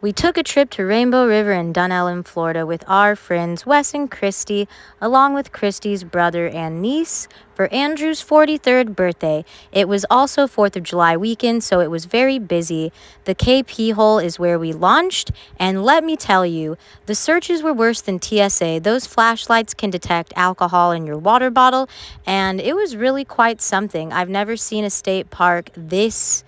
We took a trip to Rainbow River in Dunellen, Florida with our friends Wes and Christy, along with Christy's brother and niece, for Andrew's 43rd birthday. It was also 4th of July weekend, so it was very busy. The KP hole is where we launched, and let me tell you, the searches were worse than TSA. Those flashlights can detect alcohol in your water bottle, and it was really quite something. I've never seen a state park this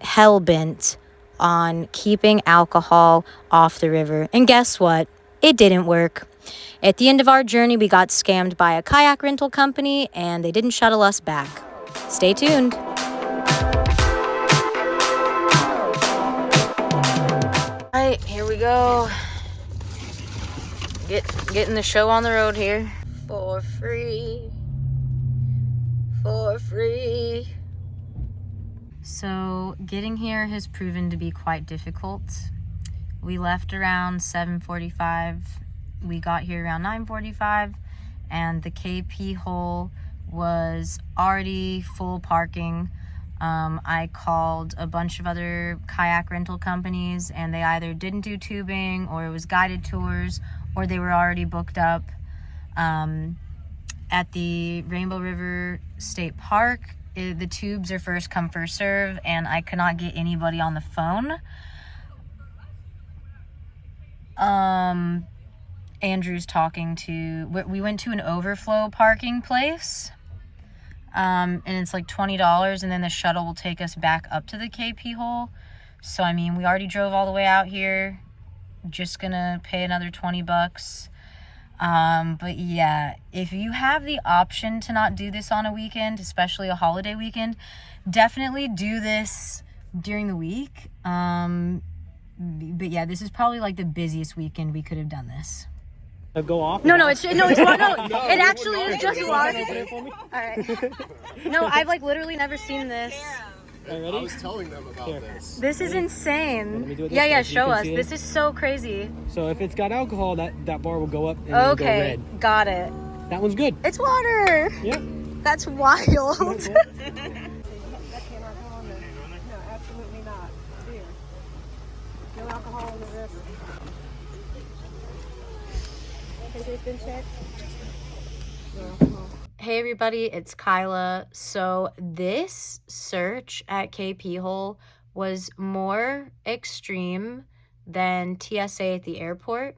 hell-bent on keeping alcohol off the river. And guess what? It didn't work. At the end of our journey, we got scammed by a kayak rental company and they didn't shuttle us back. Stay tuned. All right, here we go. Getting the show on the road here. For free. For free. So getting here has proven to be quite difficult. We left around 7:45. We got here around 9:45, and the KP hole was already full parking. I called a bunch of other kayak rental companies, and they either didn't do tubing, or it was guided tours, or they were already booked up. At the Rainbow River State Park, the tubes are first come, first serve, and I could not get anybody on the phone. Andrew's talking to, we went to an overflow parking place, and it's like $20, and then the shuttle will take us back up to the KP hole. So, I mean, we already drove all the way out here, just gonna pay another $20. But yeah, if you have the option to not do this on a weekend, especially a holiday weekend, definitely do this during the week. But yeah, this is probably like the busiest weekend we could have done this. Go off? No, it's it actually is just water. All right. No, I've like literally never seen this. Are you ready? I was telling them about this. This is insane. Let me do it this Yeah, way so you show can us. see it. This is so crazy. So if it's got alcohol, that bar will go up and it'll go Okay, red. got it. That one's good. It's water. Yep. That's wild. That cannot go on there. No, absolutely not. Beer. No alcohol in the river. Has it been checked? No alcohol. Hey everybody, it's Kyla. So this search at KP hole was more extreme than TSA at the airport,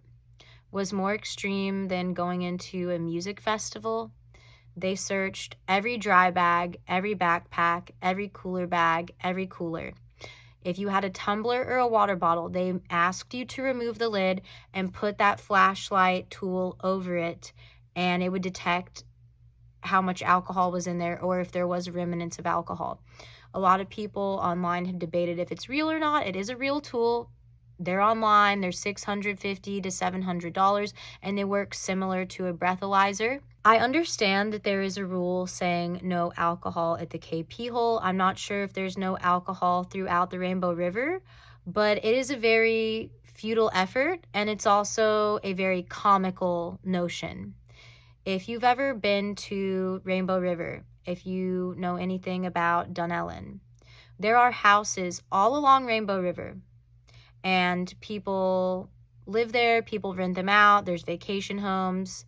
was more extreme than going into a music festival. They searched every dry bag, every backpack, every cooler bag, every cooler. If you had a tumbler or a water bottle, they asked you to remove the lid and put that flashlight tool over it, and it would detect how much alcohol was in there or if there was remnants of alcohol. A lot of people online have debated if it's real or not. It is a real tool. They're online. They're $650 to $700, and they work similar to a breathalyzer. I understand that there is a rule saying no alcohol at the KP hole. I'm not sure if there's no alcohol throughout the Rainbow River, but it is a very futile effort, and it's also a very comical notion. If you've ever been to Rainbow River, if you know anything about Dunellen, there are houses all along Rainbow River, and people live there, people rent them out, there's vacation homes,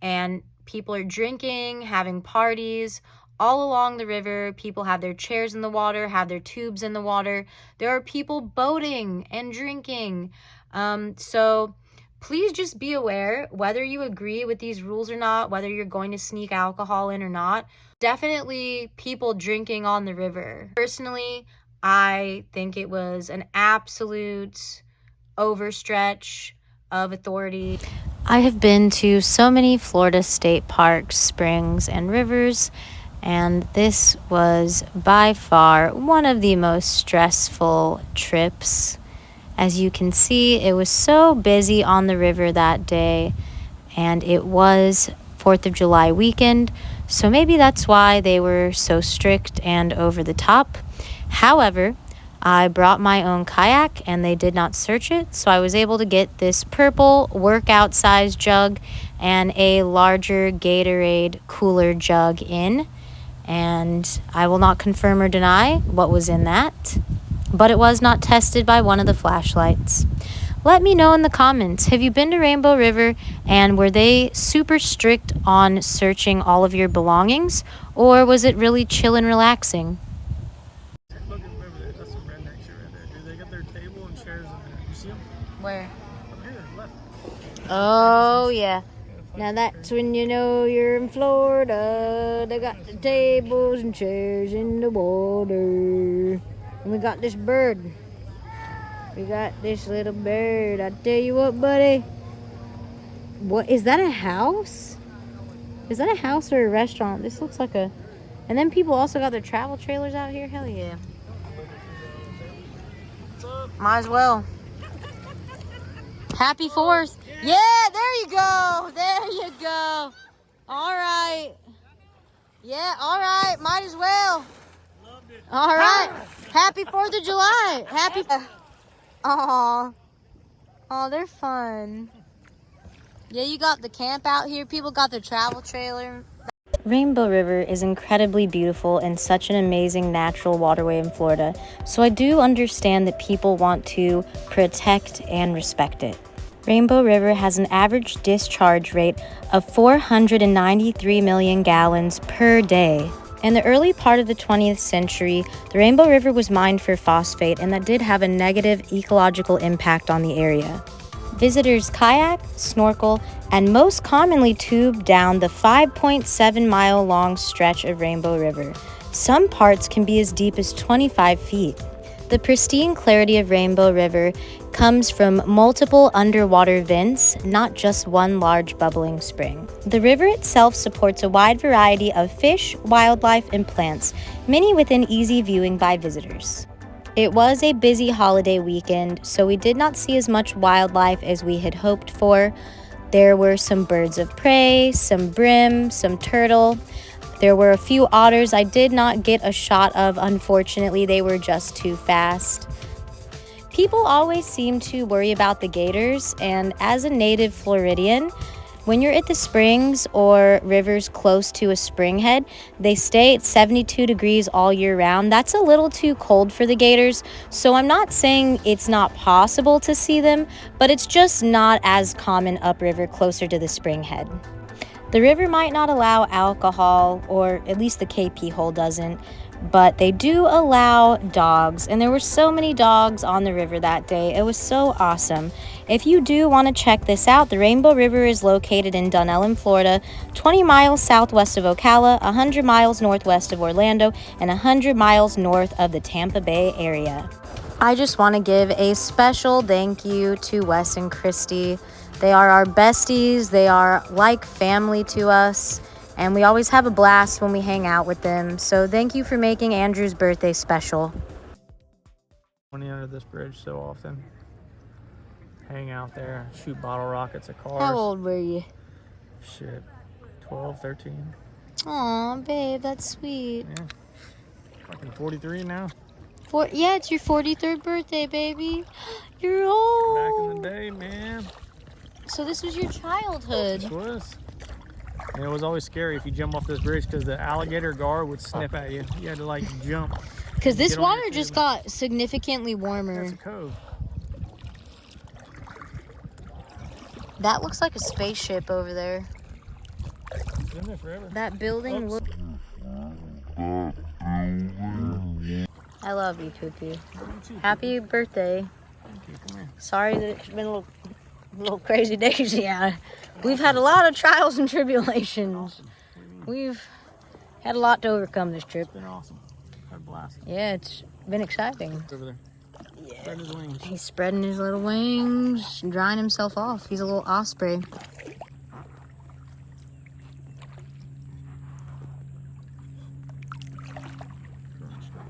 and people are drinking, having parties all along the river. People have their chairs in the water, have their tubes in the water. There are people boating and drinking. So please just be aware, whether you agree with these rules or not, whether you're going to sneak alcohol in or not. Definitely people drinking on the river. Personally, I think it was an absolute overstretch of authority. I have been to so many Florida state parks, springs, and rivers, and this was by far one of the most stressful trips. As you can see, it was so busy on the river that day, and it was 4th of July weekend, so maybe that's why they were so strict and over the top. However, I brought my own kayak and they did not search it, so I was able to get this purple workout size jug and a larger Gatorade cooler jug in, and I will not confirm or deny what was in that. but it was not tested by one of the flashlights. Let me know in the comments, have you been to Rainbow River and were they super strict on searching all of your belongings, or was it really chill and relaxing? Look, remember that. That's some redneck shit right there, dude. They got their table and chairs in there. You see them? Where? Up here, left. Oh, yeah. Now that's when you know you're in Florida. They got the tables and chairs in the water. And we got this bird. We got this little bird. I tell you what, buddy. What is that, a house? Is that a house or a restaurant? This looks like a... And then people also got their travel trailers out here. Hell yeah. Might as well. Happy 4th. Yeah, there you go. There you go. All right. Yeah, all right. Might as well. All right. Happy 4th of July. Happy... Aw. Oh, they're fun. Yeah, you got the camp out here. People got their travel trailer. Rainbow River is incredibly beautiful and such an amazing natural waterway in Florida. So I do understand that people want to protect and respect it. Rainbow River has an average discharge rate of 493 million gallons per day. In the early part of the 20th century, the Rainbow River was mined for phosphate, and that did have a negative ecological impact on the area. Visitors kayak, snorkel, and most commonly tube down the 5.7-mile long stretch of Rainbow River. Some parts can be as deep as 25 feet. The pristine clarity of Rainbow River comes from multiple underwater vents, not just one large bubbling spring. The river itself supports a wide variety of fish, wildlife, and plants, many within easy viewing by visitors. It was a busy holiday weekend, so we did not see as much wildlife as we had hoped for. There were some birds of prey, some brim, some turtle. There were a few otters I did not get a shot of, unfortunately. They were just too fast. People always seem to worry about the gators, and as a native Floridian, when you're at the springs or rivers close to a spring head, they stay at 72 degrees all year round. That's a little too cold for the gators, so I'm not saying it's not possible to see them, but it's just not as common upriver closer to the spring head. The river might not allow alcohol, or at least the KP hole doesn't, but they do allow dogs, and there were so many dogs on the river that day. It was so awesome. If you do want to check this out, the Rainbow River is located in Dunnellon, Florida, 20 miles southwest of Ocala, 100 miles northwest of Orlando, and 100 miles north of the Tampa Bay area. I just want to give a special thank you to Wes and Christy. They are our besties. They are like family to us, and we always have a blast when we hang out with them. So thank you for making Andrew's birthday special. Running under this bridge so often. Hang out there, shoot bottle rockets at cars. How old were you? Shit, 12, 13. Aw, babe, that's sweet. Yeah. Fucking 43 now. Yeah, it's your 43rd birthday, baby. You're old. Back in the day, man. So this was your childhood. This was. And it was always scary if you jump off this bridge because the alligator guard would snip at you. You had to like jump. Because this water just got significantly warmer. That's a cove. That looks like a spaceship over there. It's been there forever. That building looks... I love you, Cuckoo. Happy birthday. Thank you. Come here. Sorry that it's been a little crazy daisy out. We've had a lot of trials and tribulations. Awesome. We've had a lot to overcome this trip. It's been awesome. Had a blast. Yeah, it's been exciting. It's over there. Yeah. Spreading his wings. He's spreading his little wings, drying himself off. He's a little osprey.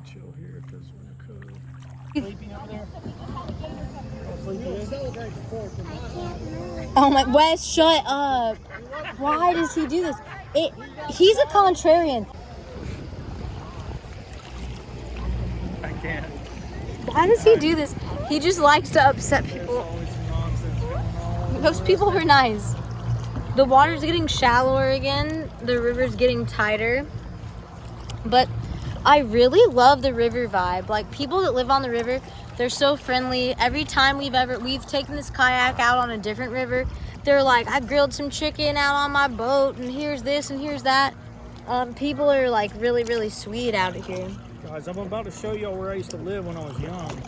Chill here because we're in a cove. Sleeping over there? Oh my, Wes, shut up. Why does he do this? He's a contrarian. I can't. Why does he do this? He just likes to upset people. Always some nonsense going on. Those people were nice. The water's getting shallower again. The river's getting tighter. But I really love the river vibe. Like, people that live on the river, they're so friendly. Every time we've taken this kayak out on a different river, they're like, I grilled some chicken out on my boat, and here's this and here's that. People are like really, really sweet out of here. Guys, I'm about to show y'all where I used to live when I was young.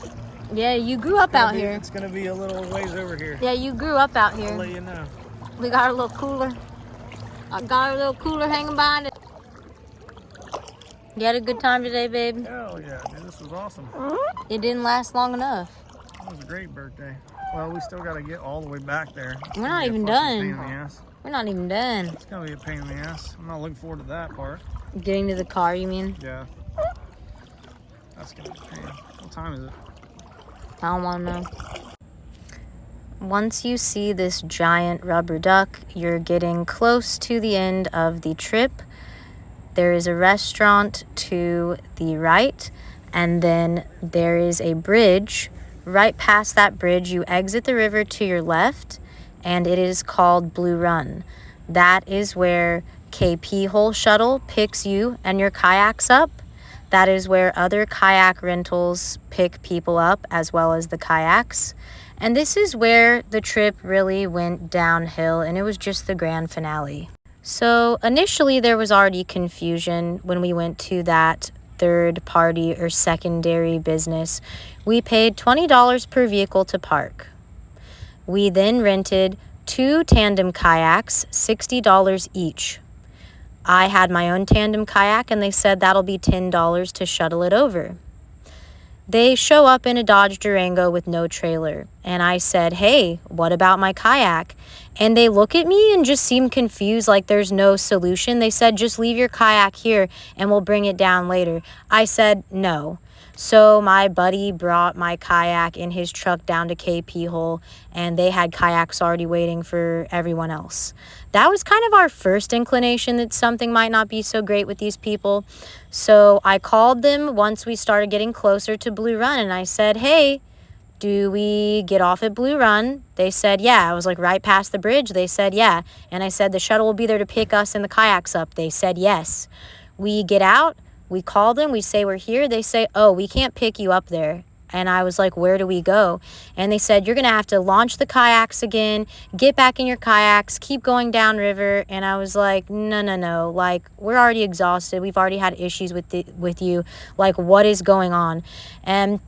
Yeah, you grew up out here. It's gonna be a little ways over here. Yeah, you grew up out here. I'll let you know. We got a little cooler. I got a little cooler hanging behind it. You had a good time today, babe? Hell yeah, dude, this was awesome. It didn't last long enough. That was a great birthday. Well, we still gotta get all the way back there. We're not even done. We're not even done. It's gonna be a pain in the ass. I'm not looking forward to that part. Getting to the car, you mean? Yeah. That's gonna be a pain. What time is it? I don't want to know. Once you see this giant rubber duck, you're getting close to the end of the trip. There is a restaurant to the right, and then there is a bridge. Right past that bridge, you exit the river to your left, and it is called Blue Run. That is where KP Hole Shuttle picks you and your kayaks up. That is where other kayak rentals pick people up, as well as the kayaks. And this is where the trip really went downhill, and it was just the grand finale. So initially there was already confusion when we went to that third party or secondary business. We paid $20 per vehicle to park. We then rented 2 tandem kayaks, $60 each. I had my own tandem kayak, and they said that'll be $10 to shuttle it over. They show up in a Dodge Durango with no trailer, and I said, hey, what about my kayak? And they look at me and just seem confused, like there's no solution. They said, just leave your kayak here and we'll bring it down later. I said, no. So my buddy brought my kayak in his truck down to KP Hole, and they had kayaks already waiting for everyone else. That was kind of our first inclination that something might not be so great with these people. So I called them once we started getting closer to Blue Run, and I said, hey, do we get off at Blue Run? They said, yeah. I was like, right past the bridge? They said, yeah. And I said, the shuttle will be there to pick us and the kayaks up. They said, yes. We get out. We call them, we say we're here. They say, oh, we can't pick you up there. And I was like, where do we go? And they said, you're going to have to launch the kayaks again, get back in your kayaks, keep going downriver. And I was like, no. Like, we're already exhausted. We've already had issues with you. Like, what is going on? And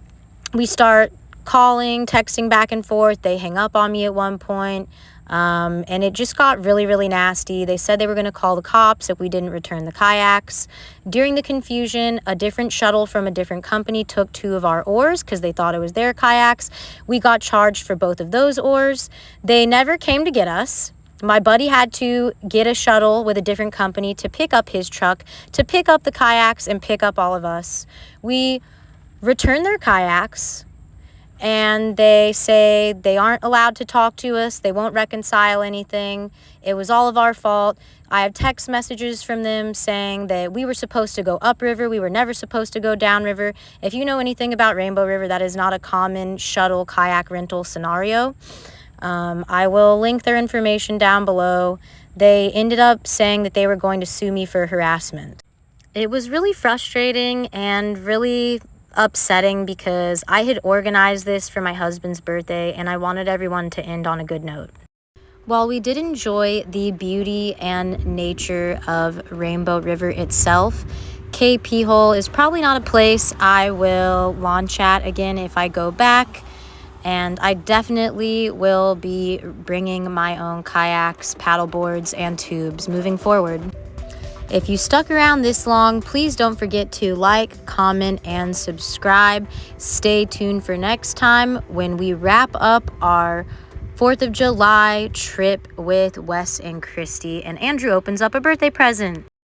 we start calling, texting back and forth. They hang up on me at one point. And it just got really, really nasty. They said they were going to call the cops if we didn't return the kayaks. During the confusion, a different shuttle from a different company took 2 of our oars because they thought it was their kayaks. We got charged for both of those oars. They never came to get us. My buddy had to get a shuttle with a different company to pick up his truck, to pick up the kayaks and pick up all of us. We returned their kayaks, and they say they aren't allowed to talk to us. They won't reconcile anything. It was all of our fault. I have text messages from them saying that we were supposed to go upriver. We were never supposed to go downriver. If you know anything about Rainbow River, that is not a common shuttle kayak rental scenario. I will link their information down below. They ended up saying that they were going to sue me for harassment. It was really frustrating and really upsetting because I had organized this for my husband's birthday and I wanted everyone to end on a good note. While we did enjoy the beauty and nature of Rainbow River itself, KP Hole is probably not a place I will launch at again if I go back, and I definitely will be bringing my own kayaks, paddle boards, and tubes moving forward. If you stuck around this long, please don't forget to like, comment, and subscribe. Stay tuned for next time when we wrap up our 4th of July trip with Wes and Christy, and Andrew opens up a birthday present.